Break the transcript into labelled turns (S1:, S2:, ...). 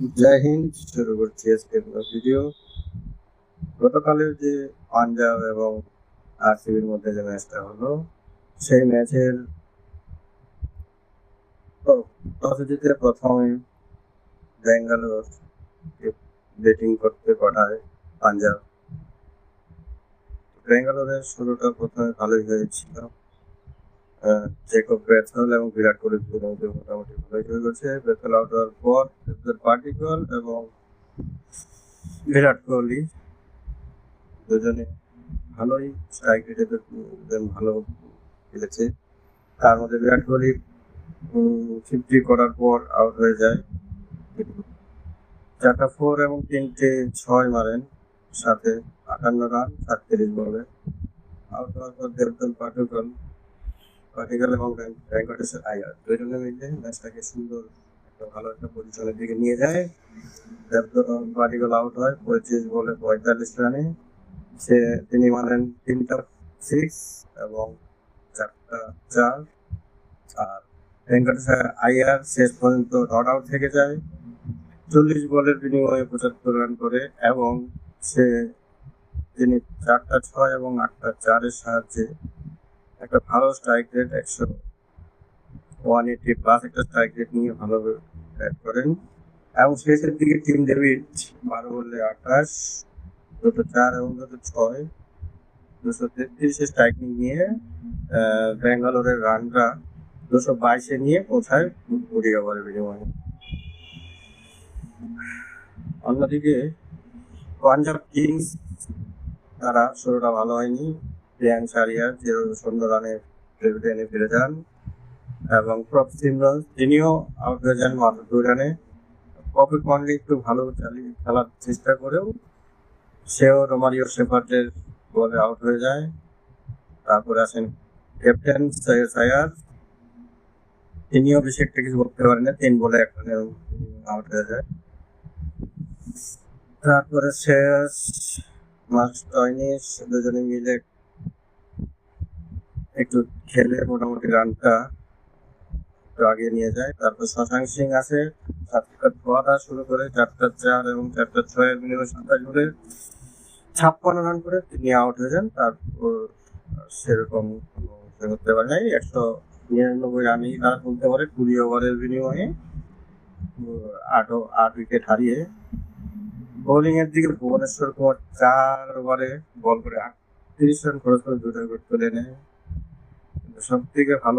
S1: জয় হিন্দ। শুরু করছি আজকের ভিডিও। গতকালের যে পাঞ্জাব এবং আরসিবির মধ্যে যে ম্যাচটা হলো, সেই ম্যাচের টসে জিতে প্রথমে ব্যাঙ্গালোর ব্যাটিং করতে পাঠায় পাঞ্জাব। ব্যাঙ্গালোরের শুরুটা প্রথমে ভালোই হয়েছিল। জেকব বেথেল এবং বিরাট কোহলির দুজনকে মোটামুটি ভালোই শুরু করছে। বেথেল আউট হওয়ার পর পার্টিকল এবং বিরাট কোহলি দুজনে ভালোই স্ট্রাইক রেটে ভালো খেলেছে। তার মধ্যে বিরাট কোহলি 50 করার পর আউট হয়ে যায়। 4টা 4 এবং 3টে 6 মারেন, সাথে 58 রান 37 বলে। আউট হওয়ার পর দেবদত্ত পাটিকল এবং ভেঙ্কটেশ্বর আয়ার দুজনে মিলে ম্যাচটাকে সুন্দর ভালো একটা পজিশনের দিকে নিয়ে যায়। দেবদত্ত পাটিকল আউট হয় 25 বলে 45 রানে। তিনি মারেন 3টা 6 এবং 4টা 4। আর ভেঙ্কটেশ্বর আয়ার শেষ পর্যন্ত নট আউট থেকে যায় 40 বলের বিনিময়ে 75 রান করে, এবং তিনি 4টা 6 এবং 8টা 4-এর সাহায্যে একটা ভালো স্ট্রাইক রেট 180 প্লাস একটা স্ট্রাইক রেট নিয়ে ভালোভাবে ব্যাট করেন। এবং শেষের দিকে টিম ডেভিড 12 বলে 28, 2টো 4 এবং 2টো 6, 233 স্ট্রাইক নিয়ে ব্যাঙ্গালোরের রানটা 222-এ নিয়ে পৌঁছায় 20 ওভারের বিনিময়ে। অন্যদিকে পাঞ্জাব কিংস, তারা শুরুটা ভালো হয়নি। প্রিয়াংশ আরিয়ার 0 রানে এনে ফিরে যান, এবং প্রভ সিমরন তিনিও আউট হয়ে যান মাত্র 2 রানে। কপিল মন্ডলি একটু ভালো চালিয়ে খেলার চেষ্টা করেও সেও রোমারিও শেফার্ডের বলে আউট হয়ে যায়। তারপরে আসেন ক্যাপ্টেন সৈয়দ আয়ার, তিনিও বেশি একটা কিছু করতে পারেন না, 3 বলে 1 রানে আউট হয়ে যায়। তারপরে শেষ মাস্টাইনিস দুজনে মিলে একটু খেলে মোটামুটি রানটা একটু আগে নিয়ে যায়। তারপর শশাঙ্ক সিং আসে, 7টা ধোয়াটা শুরু করে 4টা 4 এবং 4টা 6-এর বিনিময়ে 27 বলে 56 রান করে তিনি আউট হয়ে যান। তারপর সেরকম করতে পারে নাই, 199 রানই তারা তুলতে পারে 20 ওভারের বিনিময়ে 8 উইকেট হারিয়ে। বোলিং এর দিকে ভুবনেশ্বর কুমার 4 ওভারে বল করে 38 রান খরচ করে 2টা উইকেট তুলে নেয়। সব থেকে ভালো